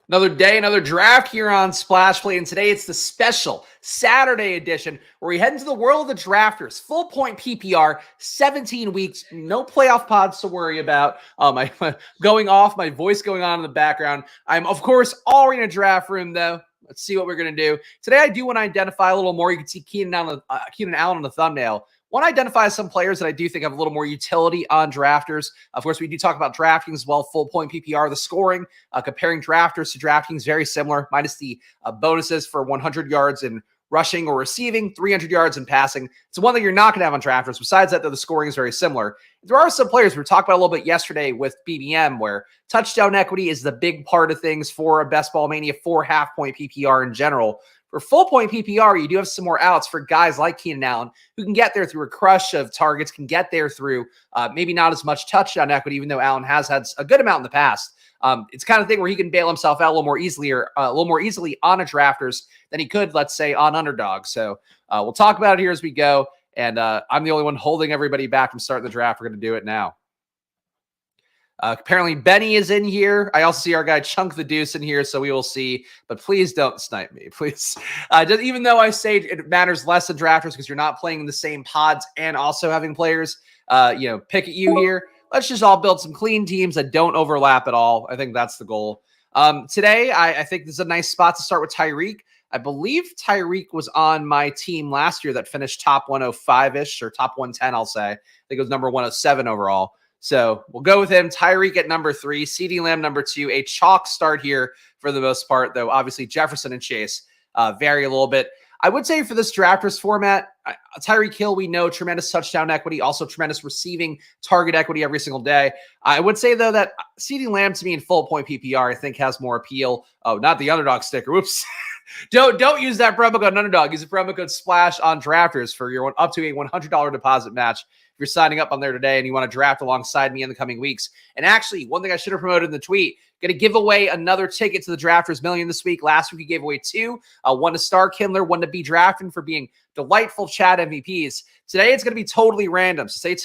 Another day, another draft here on Splash Play, and today it's the special Saturday edition where we head into the world of the drafters. Full point PPR, 17 weeks, no playoff pods to worry about. My going off, my voice going on in the background. I'm, of course, already in a draft room, though. Let's see what we're going to do. Today, I do want to identify a little more. You can see Keenan Allen on the thumbnail. Want to identify some players that I do think have a little more utility on drafters. Of course, we do talk about DraftKings as well, full point PPR, the scoring, comparing drafters to DraftKings, very similar, minus the bonuses for 100 yards in rushing or receiving, 300 yards in passing. It's one that you're not going to have on drafters. Besides that, though, the scoring is very similar. There are some players we talked about a little bit yesterday with BBM where touchdown equity is the big part of things for a Best Ball Mania for half-point PPR in general. For full-point PPR, you do have some more outs for guys like Keenan Allen who can get there through a crush of targets, can get there through maybe not as much touchdown equity, even though Allen has had a good amount in the past. It's kind of thing where he can bail himself out a little more easily on a drafters than he could, let's say, on underdog. So we'll talk about it here as we go. And I'm the only one holding everybody back from starting the draft. We're going to do it now. Apparently, Benny is in here. I also see our guy Chunk the Deuce in here, so we will see. But please don't snipe me, please. Even though I say it matters less than drafters because you're not playing in the same pods and also having players, pick at you here. Let's just all build some clean teams that don't overlap at all. I think that's the goal. Today, I think this is a nice spot to start with Tyreek. I believe Tyreek was on my team last year that finished top 105-ish or top 110, I'll say. I think it was number 107 overall. So we'll go with him. Tyreek at number 3, CeeDee Lamb number 2. A chalk start here for the most part, though obviously Jefferson and Chase vary a little bit. I would say for this drafters format, Tyreek Hill, we know tremendous touchdown equity, also tremendous receiving target equity every single day. I would say, though, that CeeDee Lamb to me in full point PPR, I think has more appeal. Oh, not the underdog sticker. Whoops. Don't use that promo code underdog. Use the promo code SPLASH on drafters for your up to a $100 deposit match. If you're signing up on there today and you want to draft alongside me in the coming weeks. And actually, one thing I should have promoted in the tweet, going to give away another ticket to the Drafters Million this week. Last week, we gave away 2, one to Star Kindler, one to be drafting for being delightful chat MVPs. Today, it's going to be totally random. So stay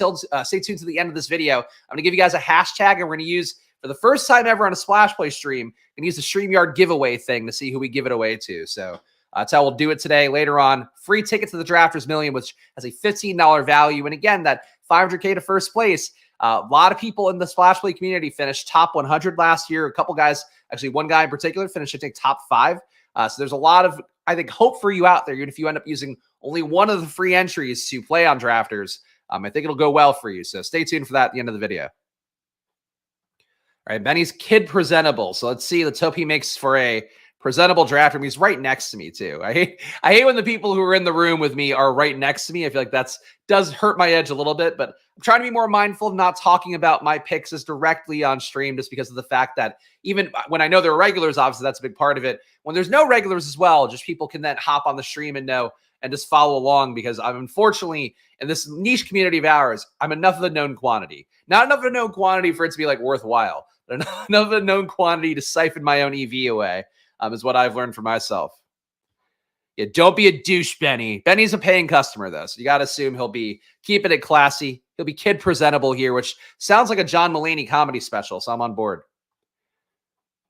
tuned to the end of this video. I'm going to give you guys a hashtag, and we're going to use, for the first time ever on a Splash Play stream, and use the StreamYard giveaway thing to see who we give it away to. So that's how we'll do it today. Later on, free ticket to the Drafters Million, which has a $15 value. And again, that $500K to first place. A lot of people in the Splash Play community finished top 100 last year. A couple guys, actually one guy in particular, finished, I think, top 5. So there's a lot of, I think, hope for you out there. Even if you end up using only one of the free entries to play on drafters, I think it'll go well for you. So stay tuned for that at the end of the video. All right, Benny's kid presentable. So let's see. Let's hope he makes for a presentable draft room. He's right next to me too. I hate when the people who are in the room with me are right next to me. I feel like does hurt my edge a little bit, but I'm trying to be more mindful of not talking about my picks as directly on stream, just because of the fact that even when I know there are regulars, obviously that's a big part of it. When there's no regulars as well, just people can then hop on the stream and know and just follow along, because I'm unfortunately in this niche community of ours, I'm enough of a known quantity. Not enough of a known quantity for it to be like worthwhile, but enough of a known quantity to siphon my own EV away. Is what I've learned for myself. Yeah, don't be a douche, Benny. Benny's a paying customer, though, so you got to assume he'll be keeping it classy. He'll be kid presentable here, which sounds like a John Mulaney comedy special, so I'm on board.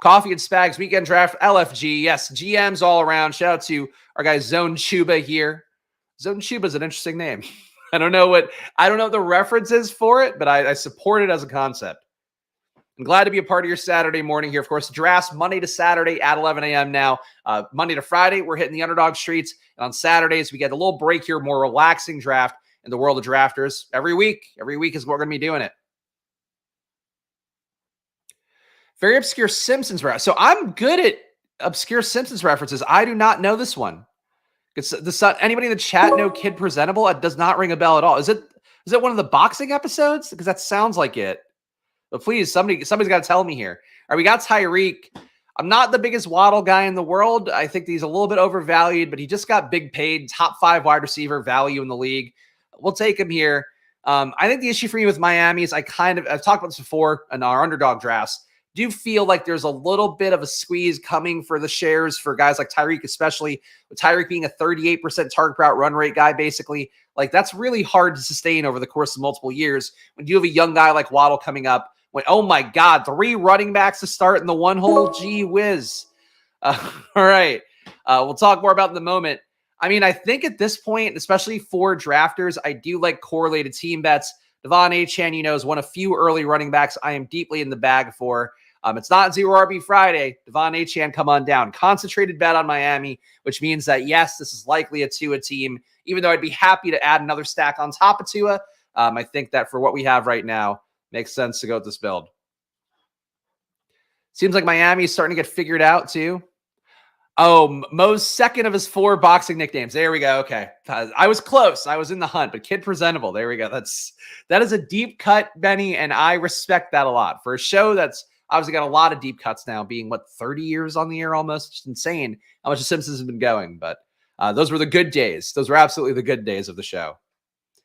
Coffee and Spags weekend draft, LFG. Yes, GMs all around. Shout out to our guy Zone Chuba here. Zone Chuba is an interesting name. I don't know what the reference is for it, but I support it as a concept. I'm glad to be a part of your Saturday morning here. Of course, drafts Monday to Saturday at 11 a.m. now. Monday to Friday, we're hitting the underdog streets. And on Saturdays, we get a little break here, more relaxing draft in the world of drafters. Every week is what we're going to be doing it. Very obscure Simpsons reference. So I'm good at obscure Simpsons references. I do not know this one. Anybody in the chat know Kid Presentable? It does not ring a bell at all. Is it one of the boxing episodes? Because that sounds like it. But please, somebody's got to tell me here. All right, we got Tyreek. I'm not the biggest Waddle guy in the world. I think he's a little bit overvalued, but he just got big paid, top 5 wide receiver value in the league. We'll take him here. I think the issue for me with Miami is I've talked about this before in our underdog drafts. Do feel like there's a little bit of a squeeze coming for the shares for guys like Tyreek, especially with Tyreek being a 38% target per route run rate guy, basically. Like, that's really hard to sustain over the course of multiple years when you have a young guy like Waddle coming up Oh my God, 3 running backs to start in the one hole. Gee whiz. All right. We'll talk more about in the moment. I mean, I think at this point, especially for drafters, I do like correlated team bets. Devon Achane, is one of few early running backs I am deeply in the bag for. It's not Zero RB Friday. Devon Achane, come on down. Concentrated bet on Miami, which means that, yes, this is likely a Tua team, even though I'd be happy to add another stack on top of Tua. I think that for what we have right now, makes sense to go with this build. Seems like Miami is starting to get figured out too. Oh, Mo's second of his 4 boxing nicknames. There we go. Okay. I was close. I was in the hunt, but Kid Presentable. There we go. That is a deep cut, Benny, and I respect that a lot. For a show that's obviously got a lot of deep cuts now, being 30 years on the air almost. Just insane how much the Simpsons have been going. But those were the good days. Those were absolutely the good days of the show.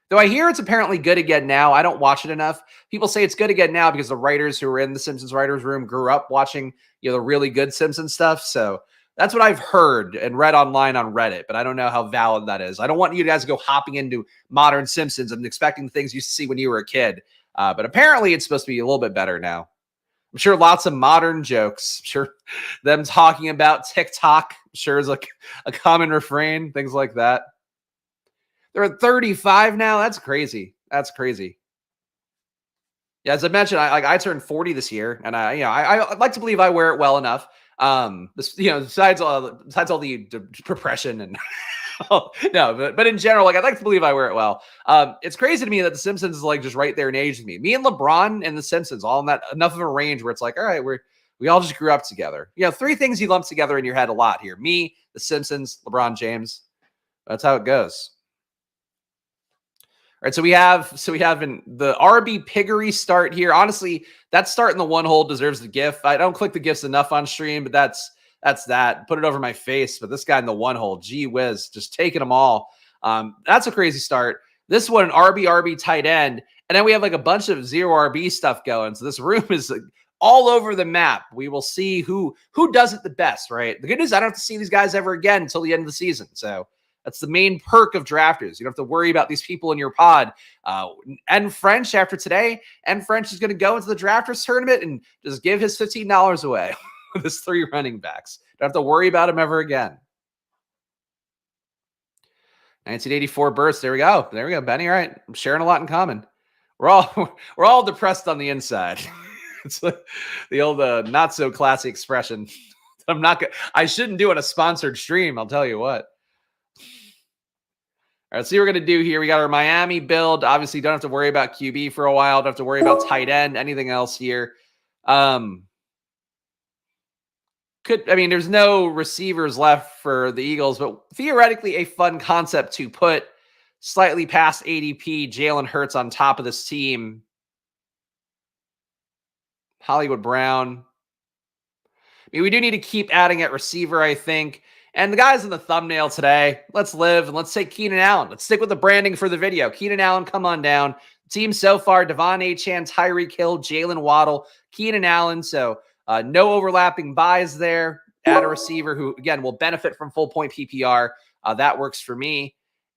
Though I hear it's apparently good again now. I don't watch it enough. People say it's good again now because the writers who were in the Simpsons writers room grew up watching, the really good Simpsons stuff. So that's what I've heard and read online on Reddit, but I don't know how valid that is. I don't want you guys to go hopping into modern Simpsons and expecting the things you used to see when you were a kid. But apparently it's supposed to be a little bit better now. I'm sure lots of modern jokes. I'm sure them talking about TikTok, I'm sure is like a common refrain, things like that. They're at 35 now. That's crazy. That's crazy. Yeah, as I mentioned, I turned 40 this year, and I like to believe I wear it well enough. Besides all the depression and no, but in general, I'd like to believe I wear it well. It's crazy to me that the Simpsons is just right there in age with me. Me and LeBron and the Simpsons all in that enough of a range where it's all right, we all just grew up together. 3 things you lump together in your head a lot here: me, the Simpsons, LeBron James. That's how it goes. All right, so we have in the RB Piggery start here. Honestly, that start in the one hole deserves the GIF. I don't click the GIFs enough on stream, but that's that. Put it over my face. But this guy in the one hole, gee whiz, just taking them all. That's a crazy start. This one, RB tight end, and then we have a bunch of 0 RB stuff going. So this room is all over the map. We will see who does it the best. Right. The good news, I don't have to see these guys ever again until the end of the season. So that's the main perk of drafters. You don't have to worry about these people in your pod. And French, after today, and French is going to go into the drafters tournament and just give his $15 away with his 3 running backs. Don't have to worry about him ever again. 1984 burst. There we go. There we go, Benny. All right. I'm sharing a lot in common. We're all depressed on the inside. It's like the old not so classy expression. I shouldn't do on a sponsored stream. I'll tell you what. All right, let's see what we're going to do here. We got our Miami build. Obviously, don't have to worry about QB for a while. Don't have to worry about tight end, anything else here. There's no receivers left for the Eagles, but theoretically a fun concept to put slightly past ADP Jalen Hurts on top of this team. Hollywood Brown. We do need to keep adding at receiver, I think. And the guys in the thumbnail today, let's live and let's take Keenan Allen. Let's stick with the branding for the video. Keenan Allen, come on down. Team so far, Devon Achane, Tyreek Hill, Jalen Waddle, Keenan Allen. So no overlapping buys there. Add a receiver who, again, will benefit from full point PPR. That works for me.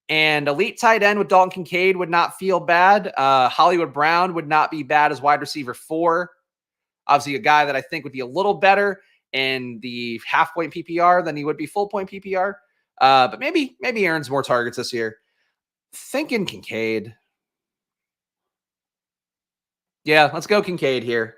And elite tight end with Dalton Kincaid would not feel bad. Hollywood Brown would not be bad as wide receiver 4. Obviously, a guy that I think would be a little better in the half point PPR than he would be full point PPR. But maybe earns more targets this year. Thinking Kincaid. Yeah, let's go Kincaid here.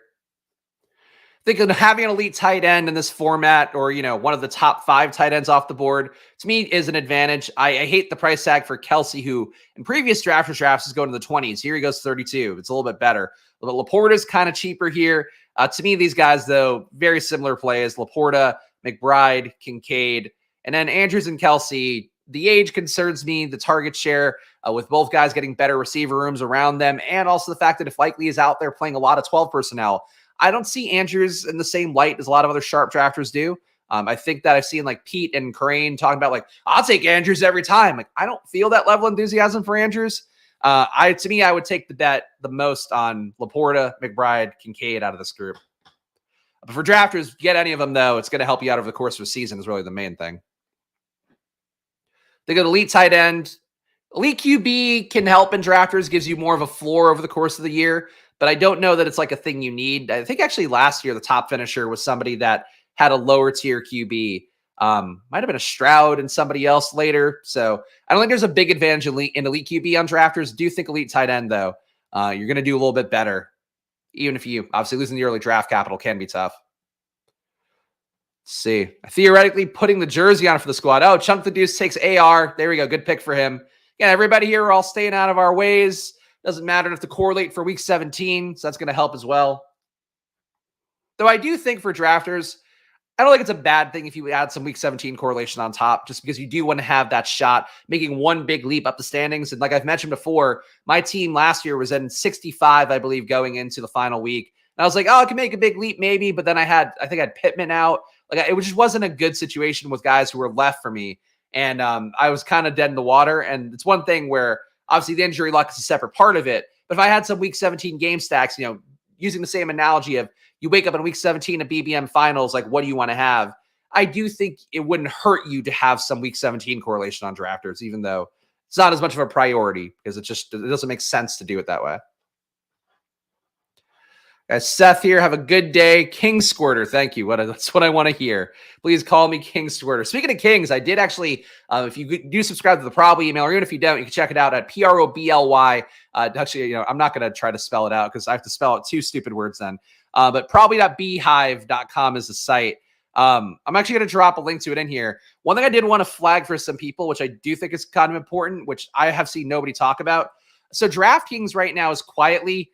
Thinking having an elite tight end in this format or, one of the top 5 tight ends off the board, to me is an advantage. I hate the price tag for Kelsey, who in previous drafts is going to the 20s. Here he goes 32. It's a little bit better. But Laporta's kind of cheaper here. To me, these guys, though, very similar plays. Laporta, McBride, Kincaid, and then Andrews and Kelsey. The age concerns me, the target share with both guys getting better receiver rooms around them, and also the fact that if Likely is out there playing a lot of 12 personnel, I don't see Andrews in the same light as a lot of other sharp drafters do. I think that I've seen Pete and Crane talking about I'll take Andrews every time. I don't feel that level of enthusiasm for Andrews. I would take the bet the most on Laporta, McBride, Kincaid out of this group. But for drafters, get any of them though, it's going to help you out over the course of a season is really the main thing. They got elite tight end. Elite QB can help in drafters, gives you more of a floor over the course of the year. but I don't know that it's like a thing you need. I think actually last year, the top finisher was somebody that had a lower tier QB. Might have been a Stroud and somebody else later. So I don't think there's a big advantage in elite QB on drafters. Do think elite tight end, though, you're going to do a little bit better. Even if you obviously losing the early draft capital can be tough. Let's see. Theoretically, putting the jersey on for the squad. Oh, Chunk the Deuce takes AR. There we go. Good pick for him. Yeah, everybody here, we're all staying out of our ways. Doesn't matter enough to correlate for week 17, so that's going to help as well. Though I do think for drafters, I don't think it's a bad thing if you add some week 17 correlation on top, just because you do want to have that shot, making one big leap up the standings. And like I've mentioned before, my team last year was in 65, I believe, going into the final week. And I was like, oh, I can make a big leap maybe. But then I think I had Pittman out. Like it just wasn't a good situation with guys who were left for me. And I was kind of dead in the water. And it's one thing where obviously the injury luck is a separate part of it. But if I had some week 17 game stacks, using the same analogy of you wake up in week 17 of BBM finals, like what do you want to have? I do think it wouldn't hurt you to have some week 17 correlation on drafters, even though it's not as much of a priority because it doesn't make sense to do it that way. Seth here, have a good day. King Squirter, thank you. That's what I want to hear. Please call me King Squirter. Speaking of Kings, I did actually, if you do subscribe to the Probably email, or even if you don't, you can check it out at PROBLY. Actually, I'm not going to try to spell it out because I have to spell out two stupid words then. But probably.beehive.com is the site. I'm actually going to drop a link to it in here. One thing I did want to flag for some people, which I do think is kind of important, which I have seen nobody talk about. So DraftKings right now is quietly,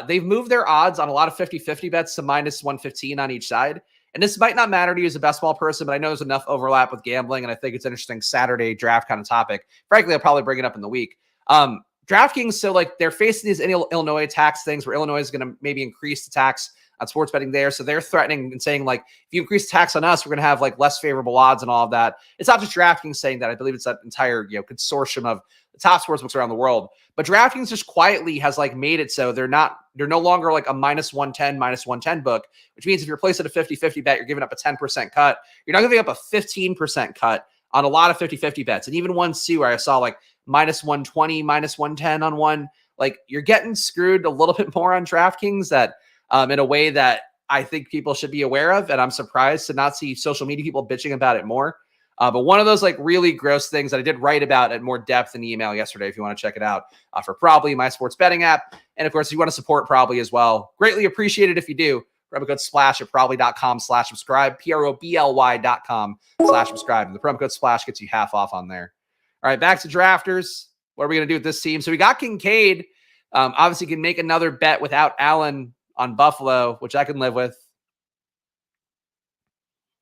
they've moved their odds on a lot of 50-50 bets to minus 115 on each side. And this might not matter to you as a best ball person, but I know there's enough overlap with gambling, and I think it's an interesting Saturday draft kind of topic. Frankly, I'll probably bring it up in the week. DraftKings, so like they're facing these Illinois tax things where Illinois is going to maybe increase the tax on sports betting there. So they're threatening and saying, like, if you increase the tax on us, we're going to have like less favorable odds and all of that. It's not just DraftKings saying that. I believe it's that entire consortium of the top sportsbooks around the world. But DraftKings just quietly has like made it so they're no longer like a minus 110 book, which means if you're placing a 50-50 bet, you're giving up a 10% cut. You're not giving up a 15% cut on a lot of 50-50 bets. And even one where I saw like minus 120, minus 110 on one, like you're getting screwed a little bit more on DraftKings that in a way that I think people should be aware of. And I'm surprised to not see social media people bitching about it more. But one of those like really gross things that I did write about at more depth in the email yesterday, if you want to check it out, for Probably, my sports betting app. And of course, if you want to support Probly as well, greatly appreciate it if you do. Promo code SPLASH at probably.com/subscribe, PROBLY.com/subscribe. And the promo code SPLASH gets you half off on there. All right, back to drafters. What are we going to do with this team? So we got Kincaid. Obviously, can make another bet without Allen on Buffalo, which I can live with.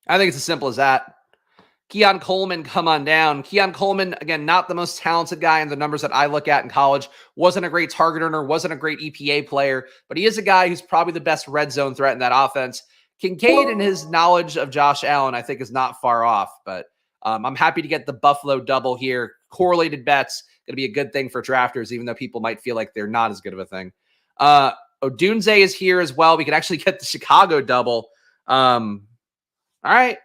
I think it's as simple as that. Keon Coleman, come on down. Keon Coleman, again, not the most talented guy in the numbers that I look at in college. Wasn't a great target earner, wasn't a great EPA player, but he is a guy who's probably the best red zone threat in that offense. Kincaid and his knowledge of Josh Allen, I think, is not far off, but I'm happy to get the Buffalo double here. Correlated bets, going to be a good thing for drafters, even though people might feel like they're not as good of a thing. Odunze is here as well. We can actually get the Chicago double. All right.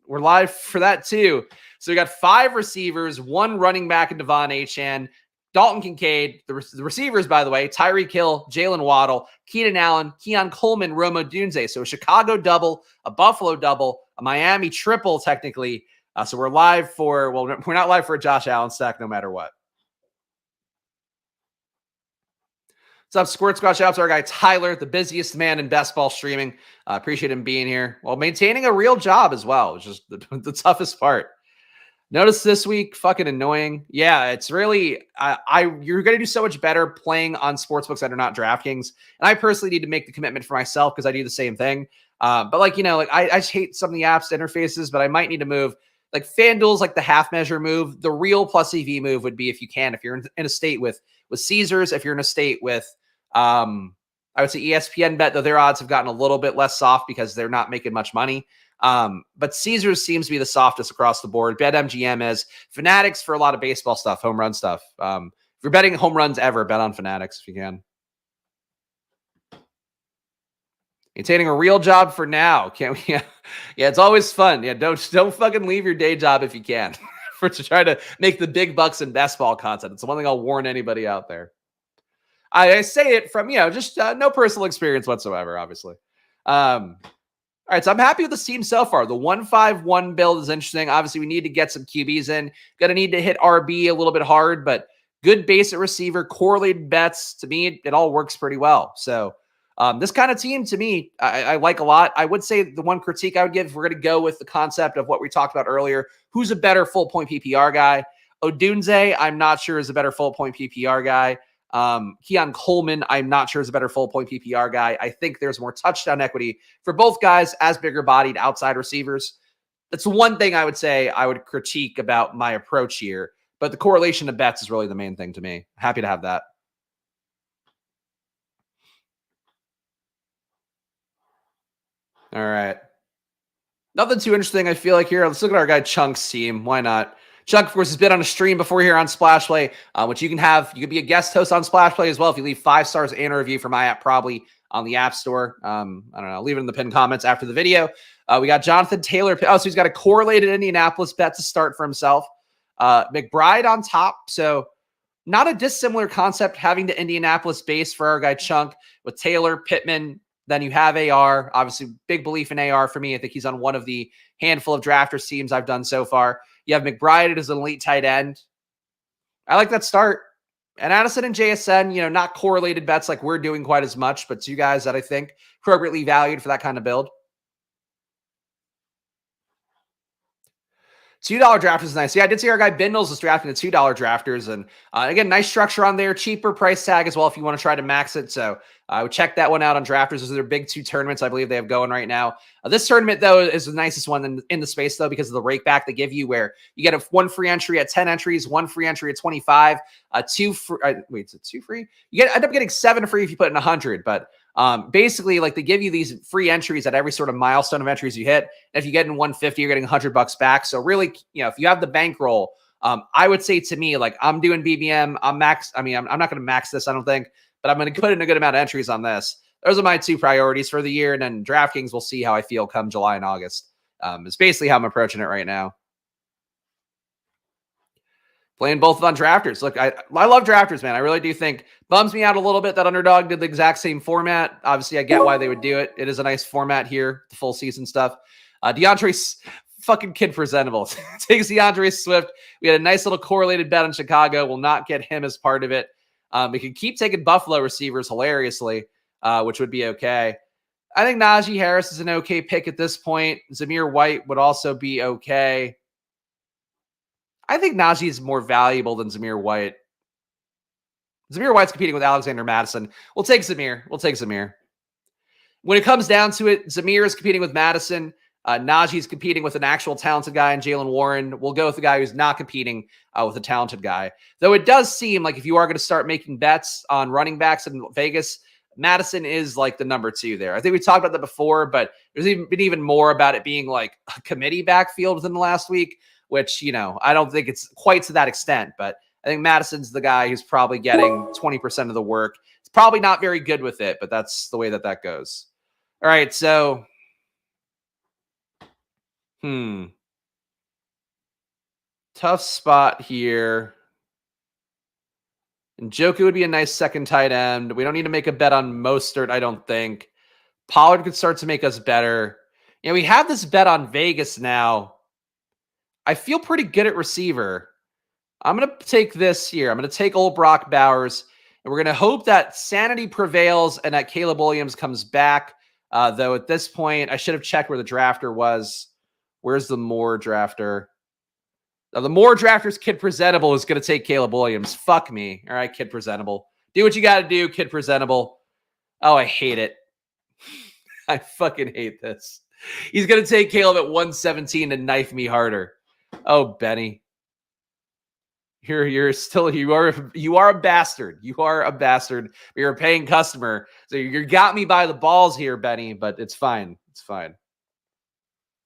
We're live for that too. So we got 5 receivers, 1 running back in Devon Achane, Dalton Kincaid, the receivers, by the way, Tyreek Hill, Jalen Waddle, Keenan Allen, Keon Coleman, Rome Odunze. So a Chicago double, a Buffalo double, a Miami triple technically. So we're live for, well, we're not live for a Josh Allen stack no matter what. What's up, Squirt Squad? Shout out to our guy Tyler, the busiest man in best ball streaming. Appreciate him being here. Well, maintaining a real job as well, which is the toughest part. Notice this week, fucking annoying. Yeah, it's really, you're going to do so much better playing on sportsbooks that are not DraftKings. And I personally need to make the commitment for myself because I do the same thing. But like, I just hate some of the apps interfaces, but I might need to move. Like FanDuel's like the half measure move. The real plus EV move would be if you can, if you're in a state with Caesars, if you're in a state with, I would say ESPN bet, though their odds have gotten a little bit less soft because they're not making much money. But Caesars seems to be the softest across the board. BetMGM is. Fanatics for a lot of baseball stuff, home run stuff. If you're betting home runs ever, bet on Fanatics if you can. Maintaining a real job for now. Can't we? Yeah, it's always fun. Yeah, don't fucking leave your day job if you can to try to make the big bucks in best ball content. It's the one thing I'll warn anybody out there. I say it from, just no personal experience whatsoever, obviously. All right, so I'm happy with this team so far. The 1-5-1 build is interesting. Obviously, we need to get some QBs in. Going to need to hit RB a little bit hard, but good base at receiver, correlated bets. To me, it all works pretty well. So this kind of team, to me, I like a lot. I would say the one critique I would give, if we're going to go with the concept of what we talked about earlier, who's a better full-point PPR guy? Odunze, I'm not sure is a better full-point PPR guy. Keon Coleman, I'm not sure is a better full point PPR guy. I think there's more touchdown equity for both guys as bigger bodied outside receivers. That's one thing I would say I would critique about my approach here. But the correlation of bets is really the main thing to me. Happy to have that. All right. Nothing too interesting, I feel like, here. Let's look at our guy Chunk's team. Why not? Chunk, of course, has been on a stream before here on Splash Play, which you can have. You can be a guest host on Splash Play as well if you leave 5 stars and a review for my app, probably on the App Store. I don't know. Leave it in the pinned comments after the video. We got Jonathan Taylor. Oh, so he's got a correlated Indianapolis bet to start for himself. McBride on top. So not a dissimilar concept having the Indianapolis base for our guy Chunk with Taylor, Pittman. Then you have AR. Obviously, big belief in AR for me. I think he's on one of the handful of drafters teams I've done so far. You have McBride as an elite tight end. I like that start. And Addison and JSN, not correlated bets like we're doing quite as much, but 2 guys that I think appropriately valued for that kind of build. $2 drafters is nice. Yeah, I did see our guy Bindles is drafting the $2 drafters. And again, nice structure on there. Cheaper price tag as well if you want to try to max it. So I would check that one out on drafters. Those are their big 2 tournaments I believe they have going right now. This tournament, though, is the nicest one in the space, though, because of the rake back they give you, where you get 1 free entry at 10 entries, 1 free entry at 25, 2 free. Wait, is it 2 free? You end up getting 7 free if you put in 100. But basically, like, they give you these free entries at every sort of milestone of entries you hit. And if you get in 150, you're getting $100 back. So really, if you have the bankroll, I would say, to me, like, I'm doing BBM. I'm not going to max this, I don't think, but I'm going to put in a good amount of entries on this. Those are my 2 priorities for the year. And then DraftKings, we'll see how I feel come July and August. It's basically how I'm approaching it right now. Playing both on drafters. Look, I love drafters, man. I really do think bums me out a little bit that Underdog did the exact same format. Obviously, I get why they would do it. It is a nice format here, the full season stuff. DeAndre, fucking kid presentable. Takes DeAndre Swift. We had a nice little correlated bet on Chicago. We'll not get him as part of it. We can keep taking Buffalo receivers hilariously, which would be okay. I think Najee Harris is an okay pick at this point. Zamir White would also be okay. I think Najee is more valuable than Zamir White. Zamir White's competing with Alexander Madison. We'll take Zamir. When it comes down to it, Zamir is competing with Madison. Najee's competing with an actual talented guy in Jalen Warren. We'll go with the guy who's not competing with a talented guy. Though it does seem like if you are going to start making bets on running backs in Vegas, Madison is like the number 2 there. I think we talked about that before, but there's been even more about it being like a committee backfield within the last week, which, I don't think it's quite to that extent, but I think Madison's the guy who's probably getting 20% of the work. It's probably not very good with it, but that's the way that goes. All right, so tough spot here. And Njoku would be a nice second tight end. We don't need to make a bet on Mostert, I don't think. Pollard could start to make us better. We have this bet on Vegas now. I feel pretty good at receiver. I'm going to take this here. I'm going to take old Brock Bowers, and we're going to hope that sanity prevails and that Caleb Williams comes back. Though at this point, I should have checked where the drafter was. Where's the more drafter? Now, the more drafters Kid Presentable is going to take Caleb Williams. Fuck me. All right, Kid Presentable. Do what you got to do, Kid Presentable. Oh, I hate it. I fucking hate this. He's going to take Caleb at 117 and knife me harder. Oh, Benny. You are a bastard. You are a bastard. You're a paying customer. So you got me by the balls here, Benny, but it's fine. It's fine.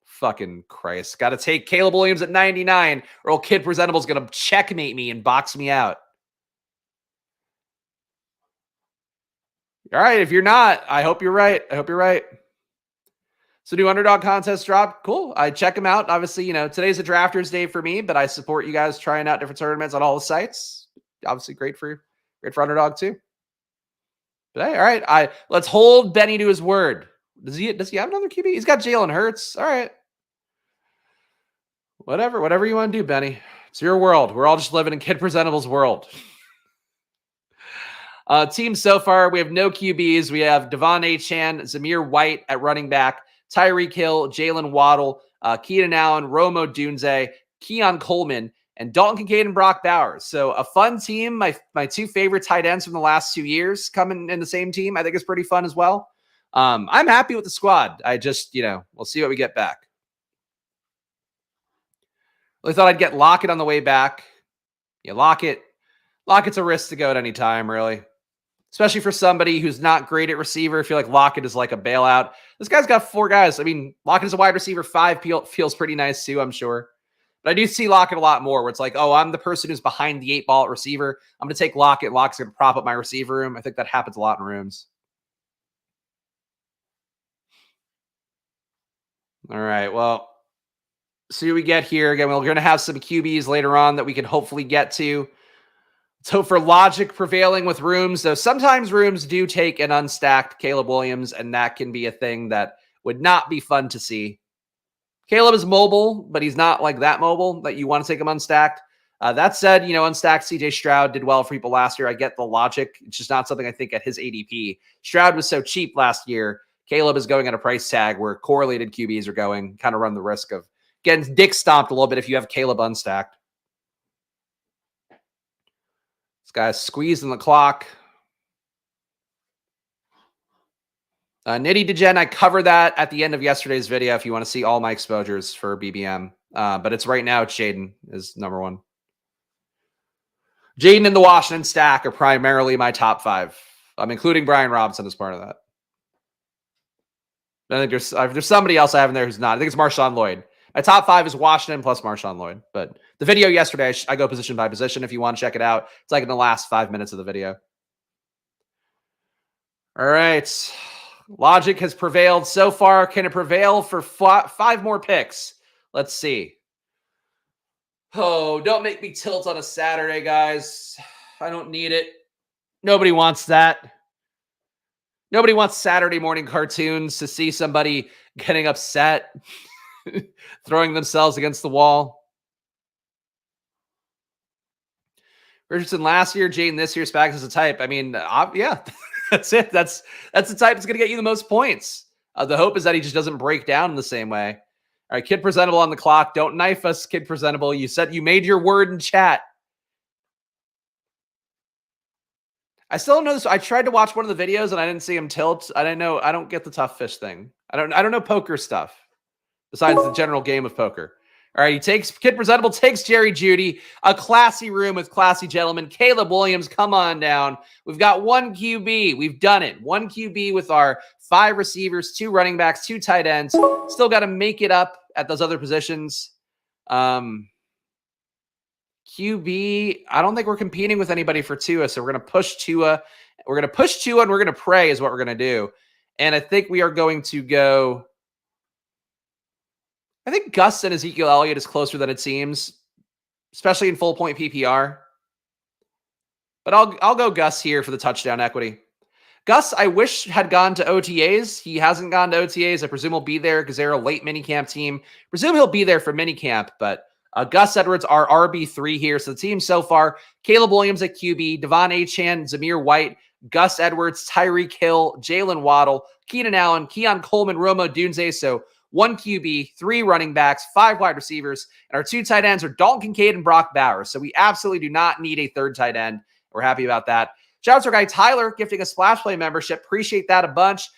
Fucking Christ. Got to take Caleb Williams at 99 or old Kid Presentable's going to checkmate me and box me out. All right. If you're not, I hope you're right. So do underdog contests drop? Cool. I check them out. Obviously, today's a drafters day for me, but I support you guys trying out different tournaments on all the sites. Obviously great for underdog too. But hey, all right. Let's hold Benny to his word. Does he have another QB? He's got Jalen Hurts. All right. Whatever you want to do, Benny. It's your world. We're all just living in Kid Presentable's world. Teams so far, we have no QBs. We have Devon Achane, Zamir White at running back, Tyreek Hill, Jalen Waddle, Keenan Allen, Romo Dunze, Keon Coleman, and Dalton Kincaid and Brock Bowers. So a fun team. My two favorite tight ends from the last 2 years coming in the same team. I think it's pretty fun as well. I'm happy with the squad. I just, we'll see what we get back. I thought I'd get Lockett on the way back. Yeah, Lockett's a risk to go at any time, really. Especially for somebody who's not great at receiver. I feel like Lockett is like a bailout. This guy's got 4 guys. I mean, Lockett is a wide receiver. 5 feels pretty nice too, I'm sure. But I do see Lockett a lot more where it's like, oh, I'm the person who's behind the 8 ball at receiver. I'm going to take Lockett. Lockett's going to prop up my receiver room. I think that happens a lot in rooms. All right, well, see what we get here. Again, we're going to have some QBs later on that we can hopefully get to. Let's hope for logic prevailing with rooms, though sometimes rooms do take an unstacked Caleb Williams, and that can be a thing that would not be fun to see. Caleb is mobile, but he's not like that mobile that you want to take him unstacked. That said, unstacked CJ Stroud did well for people last year. I get the logic. It's just not something I think at his ADP. Stroud was so cheap last year. Caleb is going at a price tag where correlated QBs are going, kind of run the risk of getting dick stomped a little bit if you have Caleb unstacked. This guy's squeezing the clock. Nitty Degen, I covered that at the end of yesterday's video if you want to see all my exposures for BBM. But it's right now, Jaden is number 1. Jaden and the Washington stack are primarily my top 5. I'm including Brian Robinson as part of that. I think there's somebody else I have in there who's not. I think it's Marshawn Lloyd. My top 5 is Washington plus Marshawn Lloyd. But the video yesterday, I go position by position if you want to check it out. It's like in the last 5 minutes of the video. All right. Logic has prevailed so far. Can it prevail for 5 more picks? Let's see. Oh, don't make me tilt on a Saturday, guys. I don't need it. Nobody wants that. Nobody wants Saturday morning cartoons to see somebody getting upset, throwing themselves against the wall. Richardson last year, Jaden this year, Spags is a type. I mean, yeah, that's it. That's the type that's going to get you the most points. The hope is that he just doesn't break down in the same way. All right, Kid Presentable on the clock. Don't knife us, Kid Presentable. You said you made your word in chat. I still don't know this. I tried to watch one of the videos and I didn't see him tilt. I didn't know. I don't get the tough fish thing. I don't know poker stuff besides the general game of poker. All right, Kid Presentable takes Jerry Jeudy, a classy room with classy gentlemen. Caleb Williams, come on down. We've got 1 QB. We've done it. 1 QB with our 5 receivers, 2 running backs, 2 tight ends. Still got to make it up at those other positions. QB, I don't think we're competing with anybody for Tua, so we're going to push Tua. We're going to push Tua, and we're going to pray is what we're going to do. And I think we are going to go. I think Gus and Ezekiel Elliott is closer than it seems, especially in full point PPR. But I'll go Gus here for the touchdown equity. Gus, I wish had gone to OTAs. He hasn't gone to OTAs. I presume he'll be there because they're a late minicamp team. Presume he'll be there for minicamp, but Gus Edwards, our RB3 here. So the team so far, Caleb Williams at QB, Devon Achane, Zamir White, Gus Edwards, Tyreek Hill, Jalen Waddle, Keenan Allen, Keon Coleman, Romo Dunze. So 1 QB, 3 running backs, 5 wide receivers, and our 2 tight ends are Dalton Kincaid and Brock Bowers. So we absolutely do not need a 3rd tight end. We're happy about that. Shout out to our guy Tyler gifting a Splash Play membership. Appreciate that a bunch.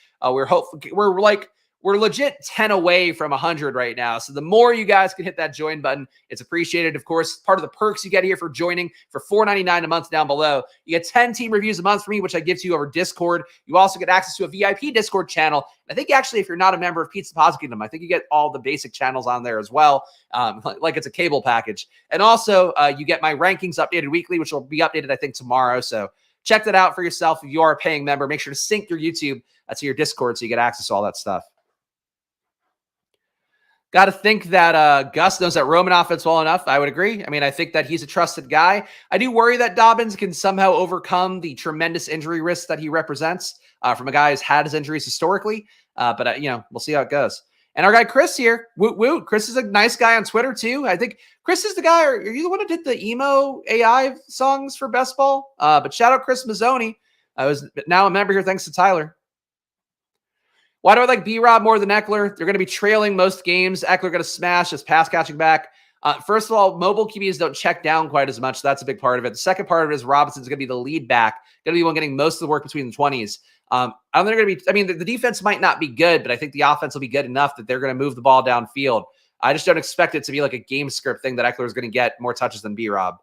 We're legit 10 away from 100 right now. So the more you guys can hit that join button, it's appreciated. Of course, part of the perks you get here for joining for $4.99 a month down below. You get 10 team reviews a month from me, which I give to you over Discord. You also get access to a VIP Discord channel. I think actually, if you're not a member of Pizza Deposit Kingdom, I think you get all the basic channels on there as well, like it's a cable package. And also, you get my rankings updated weekly, which will be updated, I think, tomorrow. So check that out for yourself. If you are a paying member, make sure to sync your YouTube to your Discord so you get access to all that stuff. Got to think that Gus knows that Roman offense well enough. I would agree. I mean, I think that he's a trusted guy. I do worry that Dobbins can somehow overcome the tremendous injury risk that he represents from a guy who's had his injuries historically. But we'll see how it goes. And our guy Chris here, woot woot. Chris is a nice guy on Twitter too. I think Chris is the guy. Are you the one who did the emo AI songs for best ball? But shout out Chris Mazzoni. I was now a member here thanks to Tyler. Why do I like B-Rob more than Eckler? They're going to be trailing most games. Eckler going to smash his pass catching back. First of all, mobile QBs don't check down quite as much. So that's a big part of it. The second part of it is Robinson's going to be the lead back, going to be one getting most of the work between the 20s. I don't think they're going to be, I mean, the defense might not be good, but I think the offense will be good enough that they're going to move the ball downfield. I just don't expect it to be like a game script thing that Eckler is going to get more touches than B-Rob.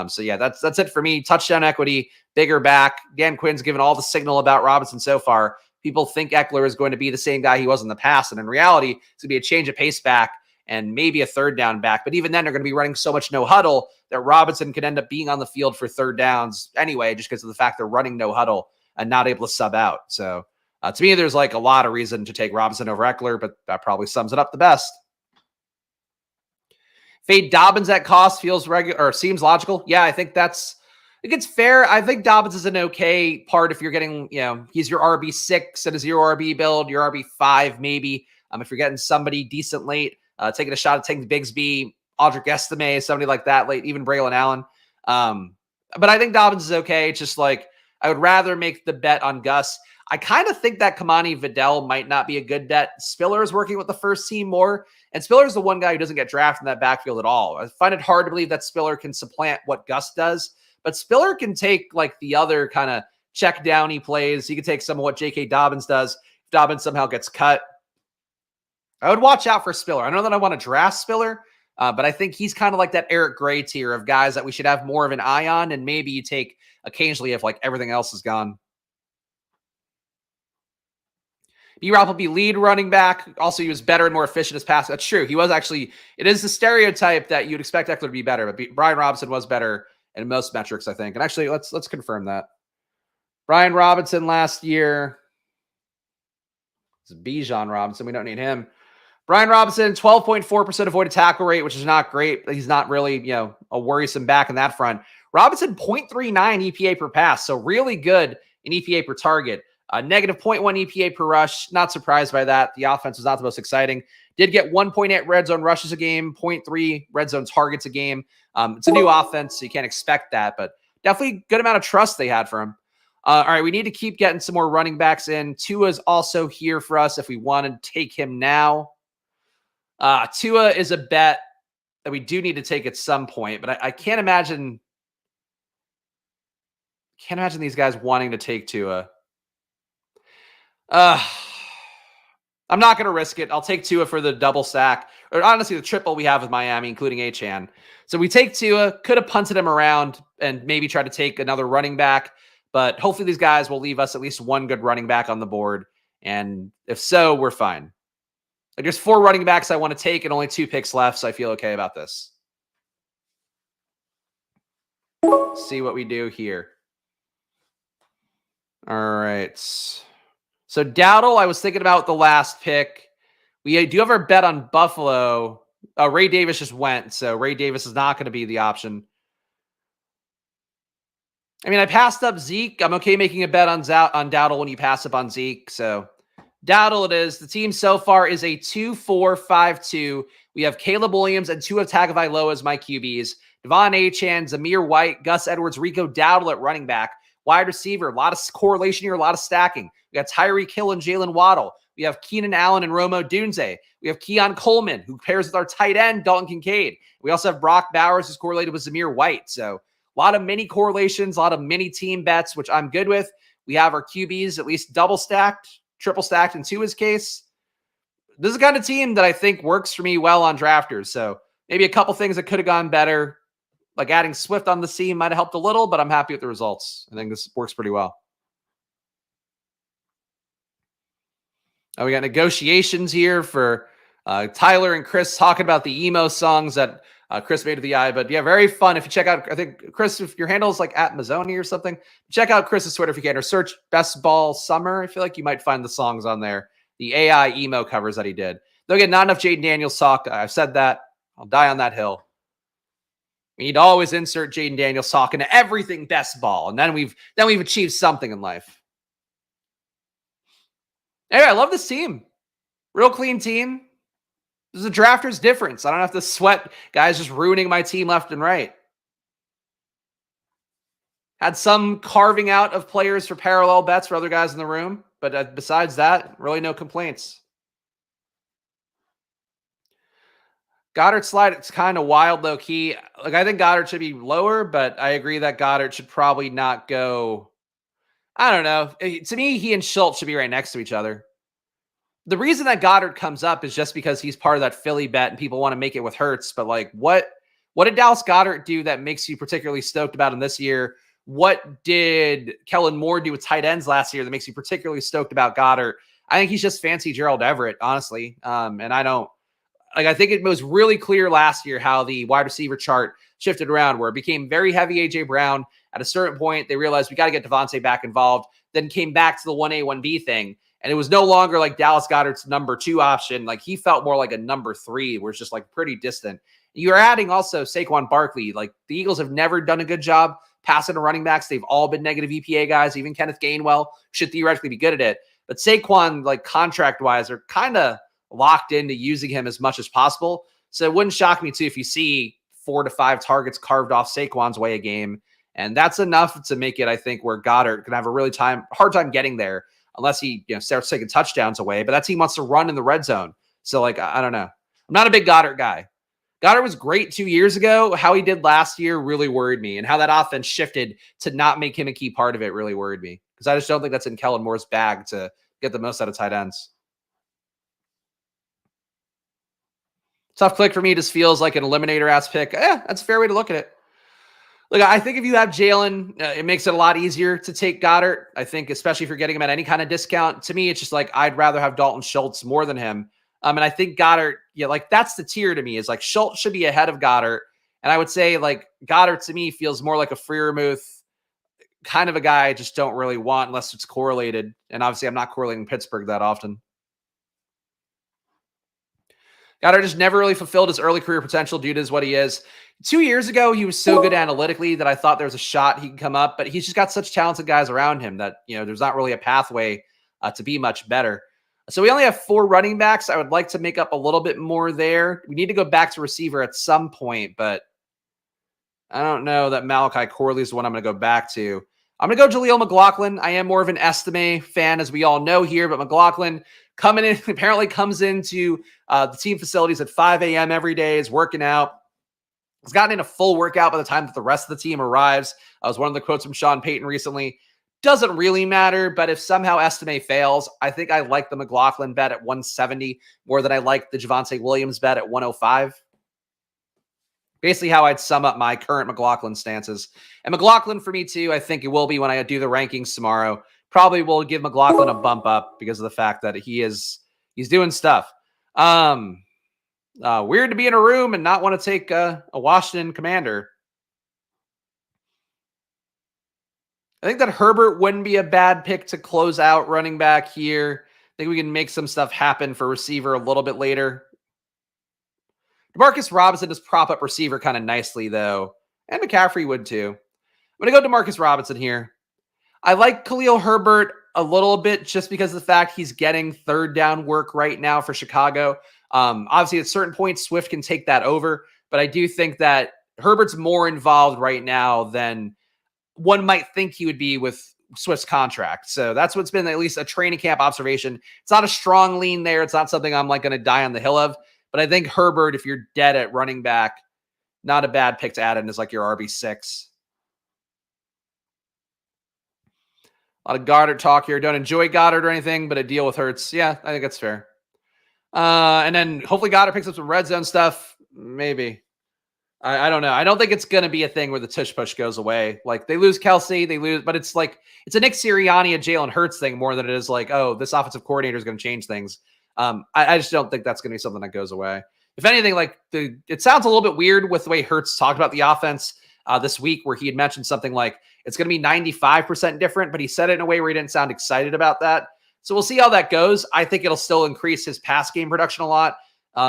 So yeah, that's it for me. Touchdown equity, bigger back. Dan Quinn's given all the signal about Robinson so far. People think Eckler is going to be the same guy he was in the past. And in reality, it's going to be a change of pace back and maybe a third down back. But even then, they're going to be running so much no huddle that Robinson could end up being on the field for third downs anyway, just because of the fact they're running no huddle and not able to sub out. So to me, there's like a lot of reason to take Robinson over Eckler, but that probably sums it up the best. Fade Dobbins at cost feels regular or seems logical. Yeah, I think it's fair. I think Dobbins is an okay part if you're getting, he's your RB6 at a 0 RB build, your RB5 maybe. If you're getting somebody decent late, taking a shot at taking Bigsby, Audric Estime, somebody like that late, even Braylon Allen. But I think Dobbins is okay. It's just like I would rather make the bet on Gus. I kind of think that Kamani Vidal might not be a good bet. Spiller is working with the first team more, and Spiller is the one guy who doesn't get drafted in that backfield at all. I find it hard to believe that Spiller can supplant what Gus does. But Spiller can take like the other kind of check down he plays. He can take some of what J.K. Dobbins does. If Dobbins somehow gets cut, I would watch out for Spiller. I know that I want to draft Spiller, but I think he's kind of like that Eric Gray tier of guys that we should have more of an eye on. And maybe you take occasionally if like everything else is gone. B-Rob will be lead running back. Also, he was better and more efficient as pass. That's true. He was actually, it is the stereotype that you'd expect Eckler to be better, but Brian Robinson was better in most metrics, I think. And actually, let's confirm that. Brian Robinson last year. It's Bijan Robinson. We don't need him. Brian Robinson, 12.4% avoided tackle rate, which is not great. He's not really, a worrisome back in that front. Robinson, 0.39 EPA per pass. So really good in EPA per target. Negative 0.1 EPA per rush. Not surprised by that. The offense was not the most exciting. Did get 1.8 red zone rushes a game, 0.3 red zone targets a game. It's a new offense, so you can't expect that, but definitely good amount of trust they had for him. All right, we need to keep getting some more running backs in. Tua's also here for us if we want to take him now. Tua is a bet that we do need to take at some point, but I can't imagine these guys wanting to take Tua. I'm not going to risk it. I'll take Tua for the double stack, or honestly, the triple we have with Miami, including Achane. So we take Tua, could have punted him around and maybe try to take another running back, but hopefully these guys will leave us at least one good running back on the board. And if so, we're fine. Like there's 4 running backs I want to take and only 2 picks left, so I feel okay about this. Let's see what we do here. All right. So Dowdle, I was thinking about the last pick. We do have our bet on Buffalo. Ray Davis just went, so Ray Davis is not going to be the option. I mean, I passed up Zeke. I'm okay making a bet on Dowdle when you pass up on Zeke. So Dowdle it is. The team so far is a 2-4-5-2. We have Caleb Williams and Tua Tagovailoa as my QBs. Devon Achane, Zamir White, Gus Edwards, Rico Dowdle at running back. Wide receiver, a lot of correlation here, a lot of stacking. We got Tyreek Hill and Jalen Waddle. We have Keenan Allen and Romo Dunze. We have Keon Coleman, who pairs with our tight end, Dalton Kincaid. We also have Brock Bowers, who's correlated with Zamir White. So a lot of mini correlations, a lot of mini team bets, which I'm good with. We have our QBs at least double stacked, triple stacked in Tua's case. This is the kind of team that I think works for me well on drafters. So maybe a couple things that could have gone better. Like adding Swift on the team might have helped a little, but I'm happy with the results. I think this works pretty well. We got negotiations here for Tyler and Chris talking about the emo songs that Chris made of the eye. But yeah, very fun. If you check out, I think, Chris, if your handle is like at Mazzoni or something, check out Chris's Twitter if you can, or search Best Ball Summer. I feel like you might find the songs on there, the AI emo covers that he did. They'll get not enough Jaden Daniels talk. I've said that. I'll die on that hill. We need to always insert Jaden Daniels talk into everything best ball, and then we've achieved something in life. Anyway, I love this team. Real clean team. This is a drafter's difference. I don't have to sweat guys just ruining my team left and right. Had some carving out of players for parallel bets for other guys in the room, but besides that, really no complaints. Goddard slide, it's kind of wild, low key. Like, I think Goddard should be lower, but I agree that Goddard should probably not go. I don't know. To me, he and Schultz should be right next to each other. The reason that Goddard comes up is just because he's part of that Philly bet and people want to make it with Hurts. But like, what did Dallas Goedert do that makes you particularly stoked about him this year? What did Kellen Moore do with tight ends last year that makes you particularly stoked about Goddard? I think he's just fancy Gerald Everett, honestly. And I don't. Like, I think it was really clear last year how the wide receiver chart shifted around, where it became very heavy A.J. Brown. At a certain point, they realized we got to get Devontae back involved, then came back to the 1A, 1B thing. And it was no longer like Dallas Goedert's number 2 option. Like, he felt more like a number 3, where it's just like pretty distant. You're adding also Saquon Barkley. Like, the Eagles have never done a good job passing to running backs. They've all been negative EPA guys. Even Kenneth Gainwell should theoretically be good at it. But Saquon, like, contract-wise, are kind of locked into using him as much as possible. So it wouldn't shock me too if you see 4 to 5 targets carved off Saquon's way a game. And that's enough to make it, I think, where Goddard can have a really hard time getting there unless he starts taking touchdowns away. But that team wants to run in the red zone. So, like, I don't know. I'm not a big Goddard guy. Goddard was great 2 years ago. How he did last year really worried me. And how that offense shifted to not make him a key part of it really worried me. Because I just don't think that's in Kellen Moore's bag to get the most out of tight ends. Tough click for me just feels like an eliminator-ass pick. That's a fair way to look at it. Look, I think if you have Jalen, it makes it a lot easier to take Goddard. I think, especially if you're getting him at any kind of discount. To me, it's just like I'd rather have Dalton Schultz more than him. And I think Goddard, like that's the tier to me, is like Schultz should be ahead of Goddard. And I would say like Goddard to me feels more like a Freiermuth, kind of a guy I just don't really want unless it's correlated. And obviously I'm not correlating Pittsburgh that often. Goddard just never really fulfilled his early career potential due to what he is. 2 years ago, he was so good analytically that I thought there was a shot he could come up, but he's just got such talented guys around him that, there's not really a pathway to be much better. So we only have 4 running backs. I would like to make up a little bit more there. We need to go back to receiver at some point, but I don't know that Malachi Corley is the one I'm going to go back to. I'm going to go Jaleel McLaughlin. I am more of an Estime fan, as we all know here, but McLaughlin coming in, apparently comes into the team facilities at 5 a.m. every day, is working out. He's gotten in a full workout by the time that the rest of the team arrives. That was one of the quotes from Sean Payton recently. Doesn't really matter, but if somehow Estime fails, I think I like the McLaughlin bet at 170 more than I like the Javonte Williams bet at 105. Basically how I'd sum up my current McLaughlin stances. And McLaughlin for me too, I think it will be when I do the rankings tomorrow. Probably will give McLaughlin a bump up because of the fact that he's doing stuff. Weird to be in a room and not want to take a Washington Commander. I think that Herbert wouldn't be a bad pick to close out running back here. I think we can make some stuff happen for receiver a little bit later. DeMarcus Robinson does prop up receiver kind of nicely, though. And McCaffrey would, too. I'm going to go DeMarcus Robinson here. I like Khalil Herbert a little bit just because of the fact he's getting third down work right now for Chicago. Obviously, at certain points, Swift can take that over. But I do think that Herbert's more involved right now than one might think he would be with Swift's contract. So that's what's been at least a training camp observation. It's not a strong lean there. It's not something I'm like going to die on the hill of. But I think Herbert, if you're dead at running back, not a bad pick to add in as like your RB6. A lot of Goddard talk here. Don't enjoy Goddard or anything, but a deal with Hurts. Yeah, I think that's fair. And then hopefully Goddard picks up some red zone stuff. Maybe. I don't know. I don't think it's going to be a thing where the tush push goes away. Like they lose Kelsey, but it's like, it's a Nick Sirianni, a Jalen Hurts thing more than it is like, oh, this offensive coordinator is going to change things. I just don't think that's going to be something that goes away. If anything, like it sounds a little bit weird with the way Hurts talked about the offense this week, where he had mentioned something like it's going to be 95% different, but he said it in a way where he didn't sound excited about that. So we'll see how that goes. I think it'll still increase his pass game production a lot.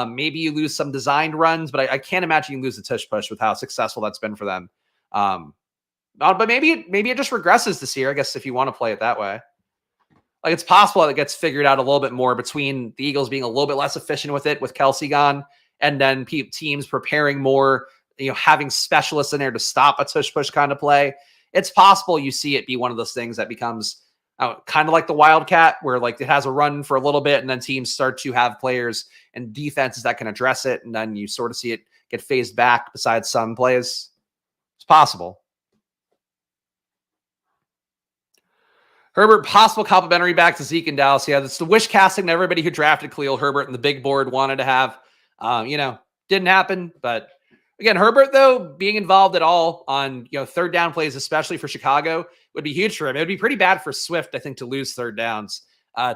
Maybe you lose some designed runs, but I can't imagine you lose the tush push with how successful that's been for them. But maybe it just regresses this year, I guess, if you want to play it that way. Like, it's possible that it gets figured out a little bit more between the Eagles being a little bit less efficient with it with Kelsey gone, and then teams preparing more, having specialists in there to stop a tush push kind of play. It's possible you see it be one of those things that becomes kind of like the Wildcat, where like it has a run for a little bit and then teams start to have players and defenses that can address it. And then you sort of see it get phased back besides some plays. It's possible. Herbert, possible complimentary back to Zeke and Dallas. Yeah, that's the wish casting that everybody who drafted Khalil Herbert and the big board wanted to have. Didn't happen. But again, Herbert, though, being involved at all on third down plays, especially for Chicago, would be huge for him. It would be pretty bad for Swift, I think, to lose third downs